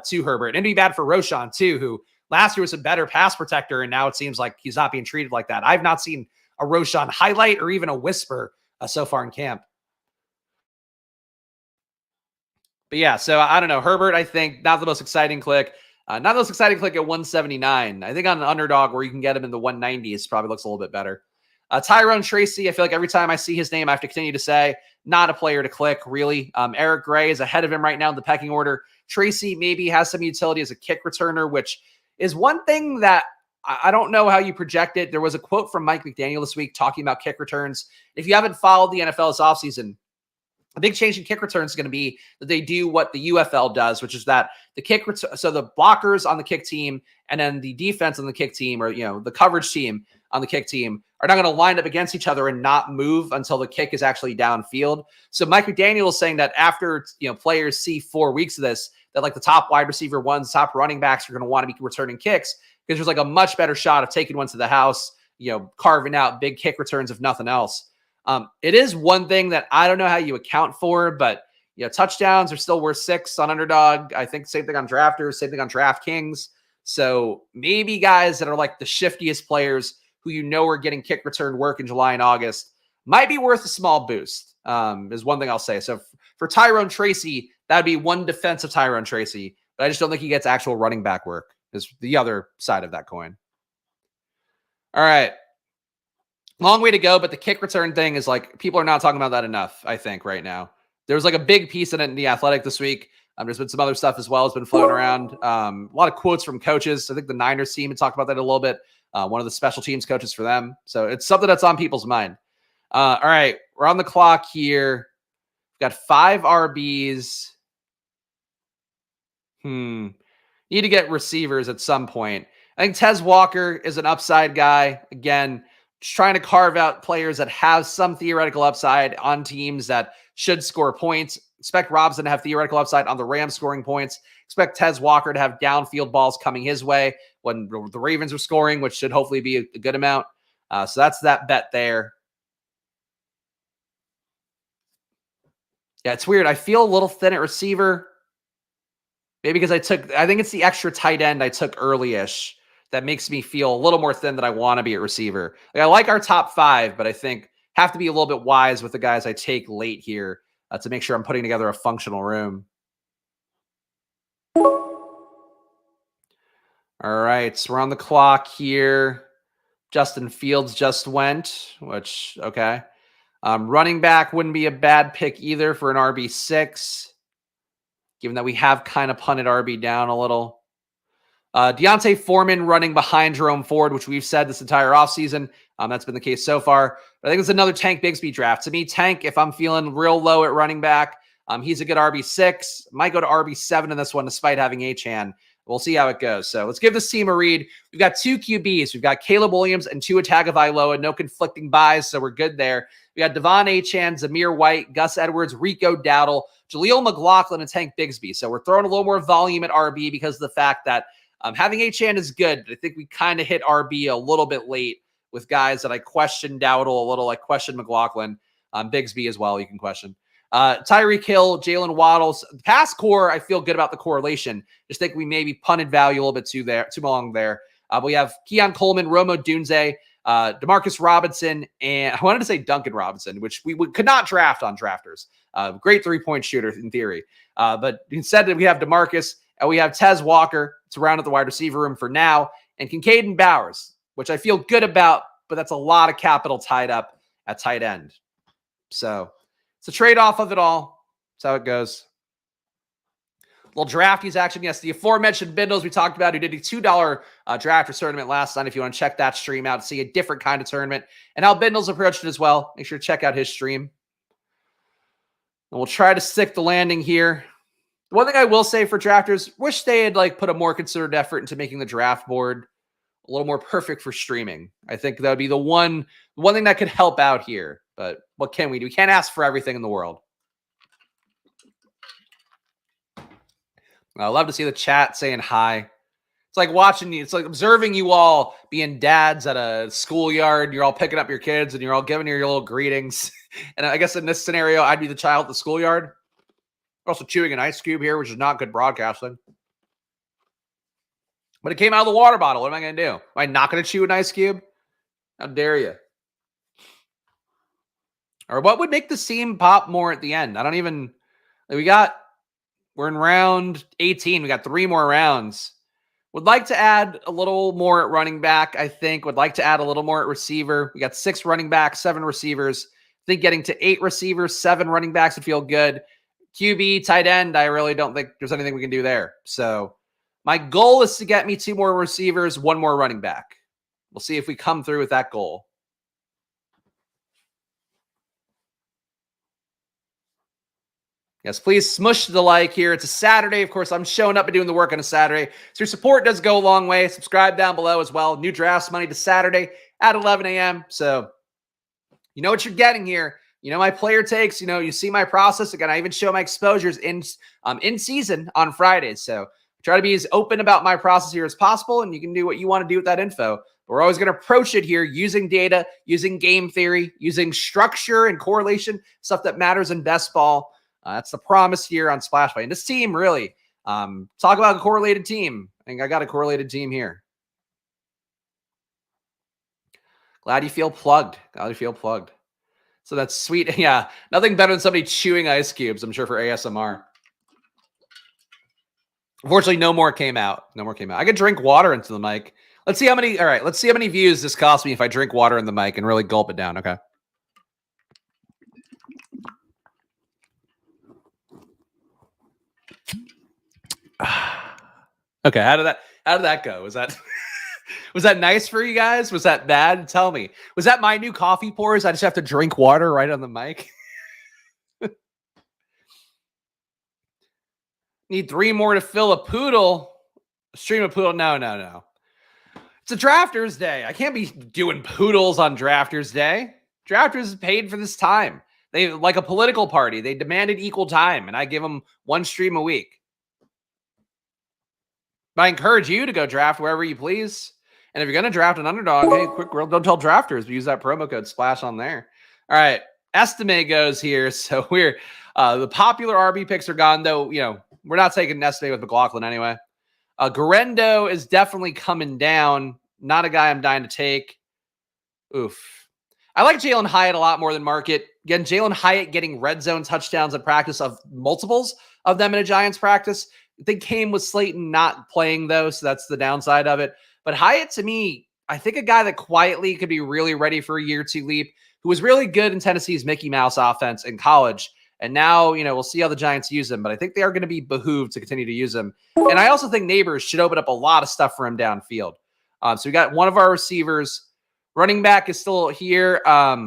to Herbert. And it'd be bad for Roschon, too, who last year was a better pass protector, and now it seems like he's not being treated like that. I've not seen a Roschon highlight or even a whisper so far in camp. But yeah, so I don't know. Herbert, I think, not the most exciting click. Not the most exciting click at 179. I think on an underdog where you can get him in the 190s probably looks a little bit better. Tyrone Tracy, I feel like every time I see his name, I have to continue to say, not a player to click, really. Eric Gray is ahead of him right now in the pecking order. Tracy maybe has some utility as a kick returner, which is one thing that I don't know how you project it. There was a quote from Mike McDaniel this week talking about kick returns. If you haven't followed the NFL this offseason, a big change in kick returns is going to be that they do what the UFL does, which is that the kick so the blockers on the kick team and then the defense on the kick team, or the coverage team on the kick team, are not going to line up against each other and not move until the kick is actually downfield. So Mike McDaniel is saying that after players see 4 weeks of this, that like the top wide receiver ones, top running backs are going to want to be returning kicks because there's like a much better shot of taking one to the house, carving out big kick returns if nothing else. It is one thing that I don't know how you account for, but touchdowns are still worth 6 on underdog. I think same thing on drafters, same thing on DraftKings. So maybe guys that are like the shiftiest players who are getting kick return work in July and August might be worth a small boost, is one thing I'll say. So for Tyrone Tracy, that would be one defensive Tyrone Tracy, but I just don't think he gets actual running back work, is the other side of that coin. All right. Long way to go, but the kick return thing is like, people are not talking about that enough, I think, right now. There was like a big piece in it in The Athletic this week. There's been some other stuff as well has been floating around. A lot of quotes from coaches. I think the Niners team had talked about that a little bit. One of the special teams coaches for them. So it's something that's on people's mind. All right, we're on the clock here. We've got 5 RBs. Need to get receivers at some point. I think Tez Walker is an upside guy. Again, just trying to carve out players that have some theoretical upside on teams that should score points. Expect Robinson to have theoretical upside on the Rams scoring points. Expect Tez Walker to have downfield balls coming his way when the Ravens are scoring, which should hopefully be a good amount. So that's that bet there. Yeah, it's weird. I feel a little thin at receiver. Maybe because I think it's the extra tight end I took early-ish that makes me feel a little more thin than I want to be at receiver. Like, I like our top 5, but I think have to be a little bit wise with the guys I take late here to make sure I'm putting together a functional room. All right, so we're on the clock here. Justin Fields just went, which, okay. Running back wouldn't be a bad pick either for an RB6, given that we have kind of punted RB down a little. Deontay Foreman running behind Jerome Ford, which we've said this entire offseason. That's been the case so far. But I think it's another Tank Bigsby draft. To me, Tank, if I'm feeling real low at running back, he's a good RB6. Might go to RB7 in this one despite having Achane. We'll see how it goes. So let's give this team a read. We've got 2 QBs. We've got Caleb Williams and Tua Tagovailoa. No conflicting buys, so we're good there. We got Devon Achane, Zamir White, Gus Edwards, Rico Dowdle, Jaleel McLaughlin, and Tank Bigsby. So we're throwing a little more volume at RB because of the fact that having Achane is good. I think we kind of hit RB a little bit late with guys that I questioned Dowdle a little. I questioned McLaughlin. Bigsby as well, you can question. Tyreek Hill, Jalen Waddles. The pass core, I feel good about the correlation. Just think we maybe punted value a little bit too long there. We have Keon Coleman, Romo Dunze, Demarcus Robinson, and I wanted to say Duncan Robinson, which we could not draft on drafters. Great 3-point shooter in theory. But instead we have Demarcus And we have Tez Walker to round out the wide receiver room for now, and Kincaid and Bowers, which I feel good about, but that's a lot of capital tied up at tight end. So it's a trade-off of it all. That's how it goes. Little drafties action. Yes, the aforementioned Bindles we talked about, who did a $2 drafters tournament last night. If you want to check that stream out to see a different kind of tournament and how Bindles approached it as well, make sure to check out his stream. And we'll try to stick the landing here. One thing I will say for drafters, wish they had put a more considered effort into making the draft board a little more perfect for streaming. I think that would be the one thing that could help out here. But what can we do? We can't ask for everything in the world. I love to see the chat saying hi. It's like watching you. It's like observing you all being dads at a schoolyard. You're all picking up your kids and you're all giving your little greetings. And I guess in this scenario, I'd be the child at the schoolyard. We're also chewing an ice cube here, which is not good broadcasting. But it came out of the water bottle. What am I going to do? Am I not going to chew an ice cube? How dare you? Or what would make the seam pop more at the end? I don't even... We're in round 18. We got 3 more rounds. Would like to add a little more at running back, I think. Would like to add a little more at receiver. We got 6 running backs, 7 receivers. I think getting to 8 receivers, 7 running backs would feel good. QB, tight end, I really don't think there's anything we can do there. So my goal is to get me 2 more receivers, 1 more running back. We'll see if we come through with that goal. Yes, please smush the like here. It's a Saturday. Of course, I'm showing up and doing the work on a Saturday. So your support does go a long way. Subscribe down below as well. New drafts Monday to Saturday at 11 a.m. So you know what you're getting here. You know my player takes. You see my process. Again, I even show my exposures in season on Fridays. So try to be as open about my process here as possible, and you can do what you want to do with that info. But we're always going to approach it here using data, using game theory, using structure and correlation, stuff that matters in best ball. That's the promise here on Splash Play. And this team, really, talk about a correlated team. I think I got a correlated team here. Glad you feel plugged. Glad you feel plugged. So that's sweet. Yeah, nothing better than somebody chewing ice cubes, I'm sure, for ASMR. Unfortunately, no more came out. No more came out. I could drink water into the mic. Let's see how many. All right, let's see how many views this costs me if I drink water in the mic and really gulp it down. Okay. Okay, how did that go? Was that nice for you guys? Was that bad? Tell me. Was that my new coffee pours? I just have to drink water right on the mic. Need 3 more to fill a poodle. Stream a poodle. No. It's a drafters day. I can't be doing poodles on drafters day. Drafters paid for this time. They like a political party. They demanded equal time, and I give them 1 stream a week. But I encourage you to go draft wherever you please. And if you're going to draft an underdog, hey, quick world, don't tell drafters. We use that promo code SPLASH on there. All right. Estimate goes here. So we're the popular RB picks are gone, though. We're not taking an estimate with McLaughlin anyway. Garendo is definitely coming down. Not a guy I'm dying to take. Oof. I like Jalen Hyatt a lot more than Market. Again, Jalen Hyatt getting red zone touchdowns in practice of multiples of them in a Giants practice. They came with Slayton not playing, though, so that's the downside of it. But Hyatt, to me, I think a guy that quietly could be really ready for a year 2 leap, who was really good in Tennessee's Mickey Mouse offense in college. And now, we'll see how the Giants use him, but I think they are going to be behooved to continue to use him. And I also think Neighbors should open up a lot of stuff for him downfield. So we got one of our receivers. Running back is still here. I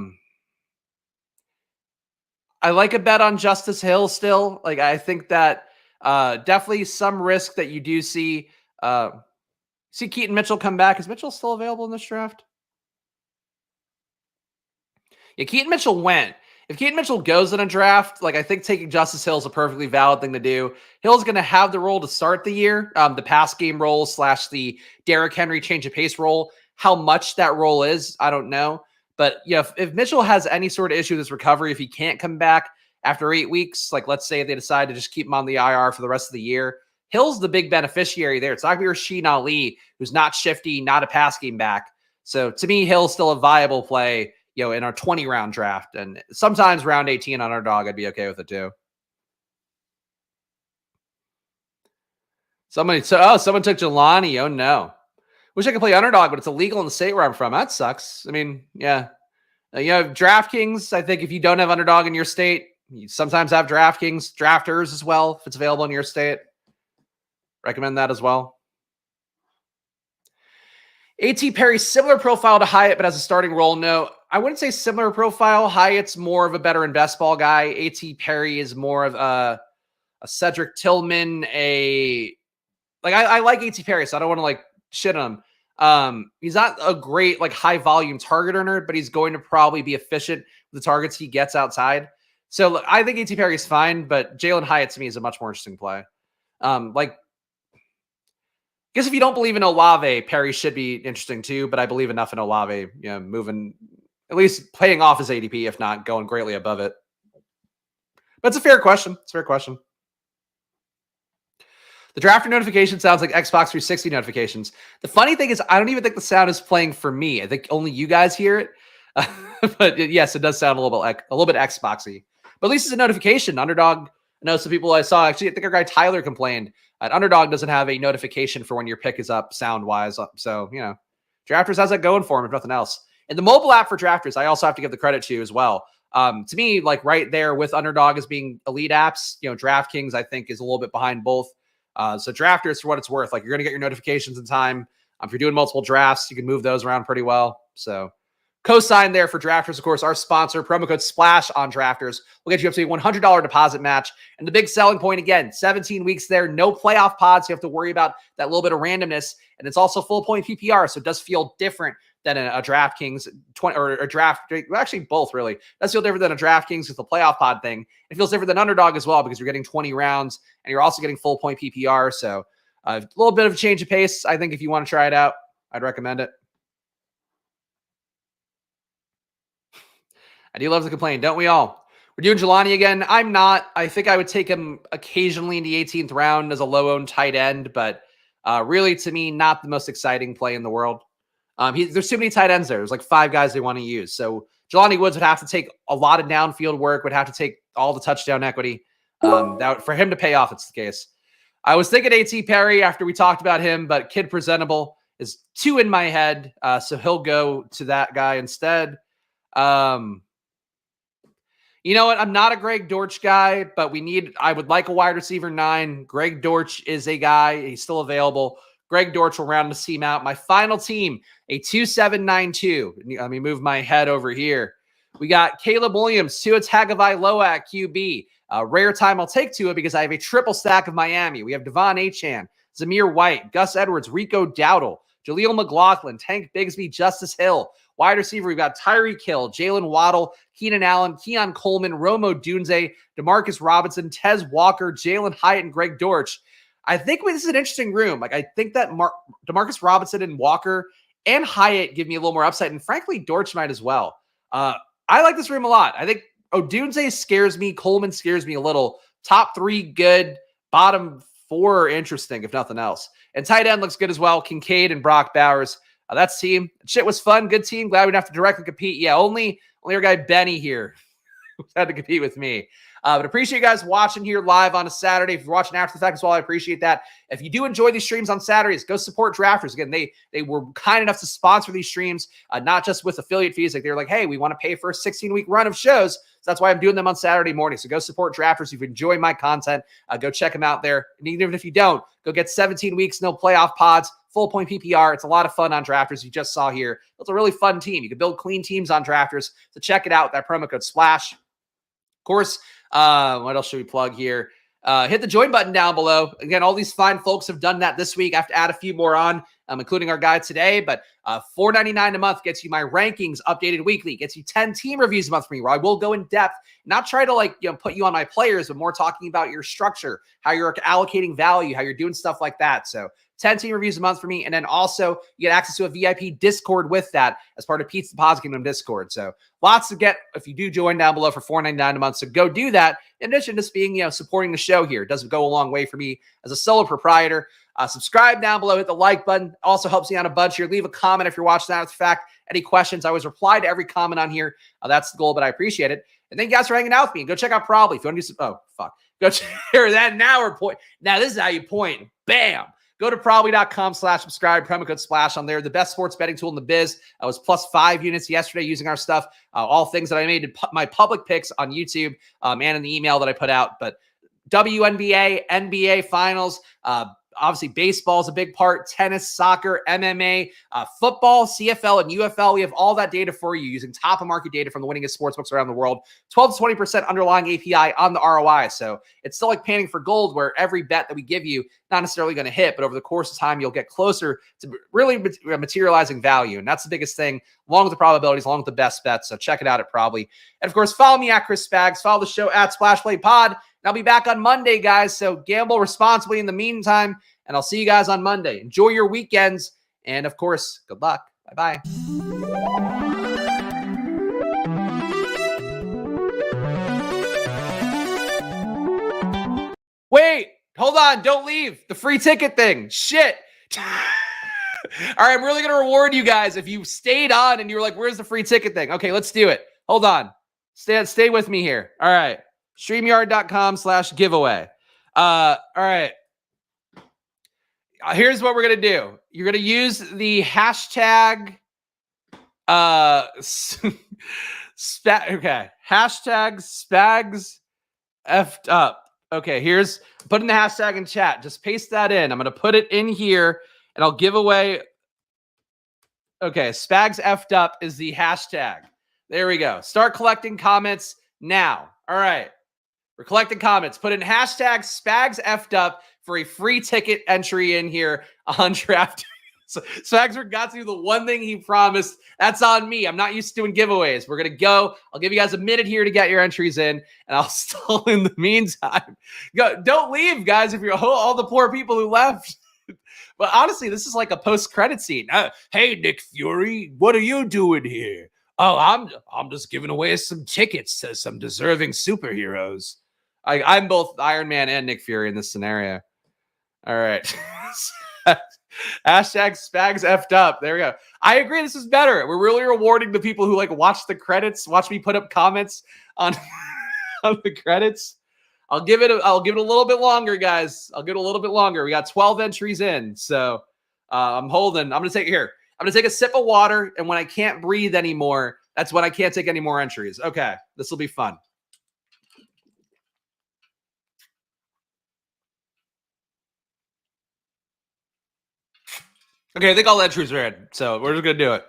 like a bet on Justice Hill still. I think that definitely some risk that you do see. See Keaton Mitchell come back. Is Mitchell still available in this draft? Yeah, Keaton Mitchell went. If Keaton Mitchell goes in a draft, I think taking Justice Hill is a perfectly valid thing to do. Hill's going to have the role to start the year, the pass game role / the Derrick Henry change of pace role. How much that role is, I don't know. But if Mitchell has any sort of issue with his recovery, if he can't come back after 8 weeks, let's say they decide to just keep him on the IR for the rest of the year, Hill's the big beneficiary there. It's not going to be Rasheen Ali, who's not shifty, not a pass game back. So to me, Hill's still a viable play, in our 20-round draft. And sometimes round 18 on our dog, I'd be okay with it too. Someone took Jelani. Oh no. Wish I could play underdog, but it's illegal in the state where I'm from. That sucks. I mean, yeah. You have DraftKings. I think if you don't have underdog in your state, you sometimes have DraftKings drafters as well if it's available in your state. Recommend that as well. A.T. Perry, similar profile to Hyatt, but has a starting role. No, I wouldn't say similar profile. Hyatt's more of a better invest ball guy. A.T. Perry is more of a Cedric Tillman. I like A.T. Perry, so I don't want to like shit on him. He's not a great like high volume target earner, but he's going to probably be efficient with the targets he gets outside. So look, I think A.T. Perry is fine, but Jalen Hyatt to me is a much more interesting play. I guess if you don't believe in Olave, Perry should be interesting too, but I believe enough in Olave, moving, at least paying off his ADP, if not going greatly above it. But it's a fair question. It's a fair question. The drafter notification sounds like Xbox 360 notifications. The funny thing is, I don't even think the sound is playing for me. I think only you guys hear it. But yes, it does sound a little bit Xboxy. But at least it's a notification. Underdog. I know some people I saw, actually, I think our guy Tyler complained. Underdog doesn't have a notification for when your pick is up sound-wise. So, Drafters has that going for him, if nothing else. And the mobile app for Drafters, I also have to give the credit to as well. To me, like right there with Underdog as being elite apps, DraftKings, I think, is a little bit behind both. So Drafters, for what it's worth, like you're going to get your notifications in time. If you're doing multiple drafts, you can move those around pretty well. So cosign there for Drafters, of course, our sponsor, promo code SPLASH on Drafters. We'll get you up to a $100 deposit match. And the big selling point, again, 17 weeks there, no playoff pods. So you have to worry about that little bit of randomness. And it's also full point PPR. So it does feel different than a DraftKings 20 or a draft. Well, actually, both really. It does feel different than a DraftKings with the playoff pod thing. It feels different than Underdog as well because you're getting 20 rounds and you're also getting full point PPR. So a little bit of a change of pace. I think if you want to try it out, I'd recommend it. I do love to complain, don't we all? We're doing Jelani again. I'm not. I think I would take him occasionally in the 18th round as a low-owned tight end, but really, to me, not the most exciting play in the world. There's too many tight ends there. There's like 5 guys they want to use. So Jelani Woods would have to take a lot of downfield work, would have to take all the touchdown equity. For him to pay off, it's the case. I was thinking A.T. Perry after we talked about him, but Kid Presentable is 2 in my head, so he'll go to that guy instead. You know what? I'm not a Greg Dortch guy, but I would like a wide receiver 9. Greg Dortch is a guy. He's still available. Greg Dortch will round the team out. My final team, a 2-7-9-2. Let me move my head over here. We got Caleb Williams, Tua Tagovailoa at QB. Rare time I'll take Tua because I have a triple stack of Miami. We have Devon Achane, Zamir White, Gus Edwards, Rico Dowdle, Jaleel McLaughlin, Tank Bigsby, Justice Hill. Wide receiver, we've got Tyreek Hill, Jalen Waddle, Keenan Allen, Keon Coleman, Romo Dunze, Demarcus Robinson, Tez Walker, Jalen Hyatt, and Greg Dortch. I think this is an interesting room. Like I think that Demarcus Robinson and Walker and Hyatt give me a little more upside, and frankly, Dortch might as well. I like this room a lot. I think Odunze scares me. Coleman scares me a little. Top 3 good. Bottom 4 interesting, if nothing else. And tight end looks good as well. Kincaid and Brock Bowers. That's team. Shit was fun. Good team. Glad we didn't have to directly compete. Yeah, only our guy Benny here had to compete with me. But appreciate you guys watching here live on a Saturday. If you're watching after the fact as well, I appreciate that. If you do enjoy these streams on Saturdays, go support Drafters. Again, they were kind enough to sponsor these streams, not just with affiliate fees. Like they're like, hey, we want to pay for a 16-week run of shows. So that's why I'm doing them on Saturday morning. So go support Drafters. If you enjoy my content, go check them out there. And even if you don't, go get 17 weeks, no playoff pods, full point PPR. It's a lot of fun on Drafters. You just saw here. It's a really fun team. You can build clean teams on Drafters. So check it out. That promo code SPLASH. Of course, what else should we plug here? Hit the join button down below. Again, all these fine folks have done that this week. I have to add a few more on, including our guy today. But $4.99 a month gets you my rankings updated weekly. Gets you 10 team reviews a month from me, where I will go in depth, not try to put you on my players, but more talking about your structure, how you're allocating value, how you're doing stuff like that. So 10 team reviews a month for me. And then also you get access to a VIP Discord with that as part of Pete's Deposit Kingdom Discord. So lots to get if you do join down below for $4.99 a month. So go do that. In addition to being, supporting the show here. It does go a long way for me as a solo proprietor. Subscribe down below, hit the like button. Also helps me out a bunch here. Leave a comment if you're watching that. In fact, any questions, I always reply to every comment on here. That's the goal, but I appreciate it. And thank you guys for hanging out with me. Go check out Probably if you want to do some. Oh, fuck. Go share that. Now we're point. Now this is how you point. Bam. Go to probably.com/subscribe, promo code SPLASH on there. The best sports betting tool in the biz. I was +5 units yesterday using our stuff. All things that I made in my public picks on YouTube and in the email that I put out. But WNBA, NBA finals, obviously baseball is a big part, tennis, soccer, MMA, football, CFL, and UFL. We have all that data for you using top of market data from the winningest sportsbooks around the world. 12 to 20% underlying API on the ROI. So it's still like panning for gold, where every bet that we give you, not necessarily going to hit, but over the course of time, you'll get closer to really materializing value. And that's the biggest thing, along with the probabilities, along with the best bets. So check it out at Probably. And of course, follow me at Chris Spags. Follow the show at Splash Play Pod. I'll be back on Monday, guys, so gamble responsibly in the meantime, and I'll see you guys on Monday. Enjoy your weekends, and of course, good luck. Bye-bye. Wait, hold on. Don't leave. The free ticket thing. Shit. All right, I'm really going to reward you guys if you stayed on and you were like, where's the free ticket thing? Okay, let's do it. Hold on. Stay with me here. All right. StreamYard.com/giveaway. All right. Here's what we're going to do. You're going to use the hashtag hashtag Spags effed up. Okay, here's putting the hashtag in chat. Just paste that in. I'm going to put it in here and I'll give away. Okay, Spags effed up is the hashtag. There we go. Start collecting comments now. All right. We're collecting comments. Put in hashtag Spags effed up for a free ticket entry in here on draft. So Spags forgot to do the one thing he promised. That's on me. I'm not used to doing giveaways. We're going to go. I'll give you guys a minute here to get your entries in, and I'll still in the meantime. Don't leave, guys, if you're all the poor people who left. But honestly, this is like a post-credit scene. Hey, Nick Fury, what are you doing here? Oh, I'm just giving away some tickets to some deserving superheroes. I'm both Iron Man and Nick Fury in this scenario. All right. Hashtag Spags effed up. There we go. I agree. This is better. We're really rewarding the people who like watch the credits, watch me put up comments on, on the credits. I'll give it a little bit longer, guys. I'll give it a little bit longer. We got 12 entries in. So I'm holding. I'm going to take a sip of water. And when I can't breathe anymore, that's when I can't take any more entries. Okay. This will be fun. Okay, I think all the entries are in, so we're just going to do it.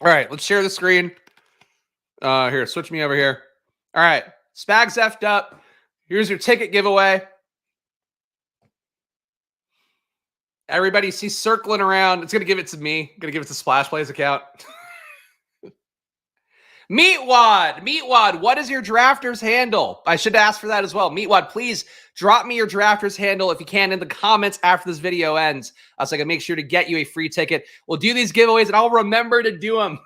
All right, let's share the screen. Here, switch me over here. All right, Spags effed up. Here's your ticket giveaway. Everybody sees circling around. It's going to give it to me. Going to give it to Splash Plays account. Meatwad, what is your drafter's handle? I should ask for that as well. Meatwad, please drop me your drafter's handle if you can in the comments after this video ends, so I can make sure to get you a free ticket. We'll do these giveaways, and I'll remember to do them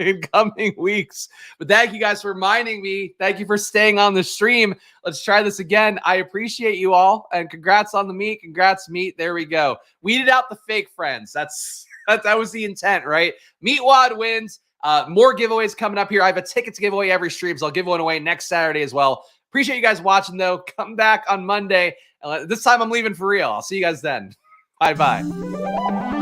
in coming weeks. But thank you guys for reminding me. Thank you for staying on the stream. Let's try this again. I appreciate you all, and congrats on the meet. Congrats, Meat. There we go. Weeded out the fake friends. That was the intent, right? Meatwad wins. More giveaways coming up here. I have a ticket to give away every stream, so I'll give one away next Saturday as well. Appreciate you guys watching, though. Come back on Monday. This time I'm leaving for real. I'll see you guys then. Bye-bye.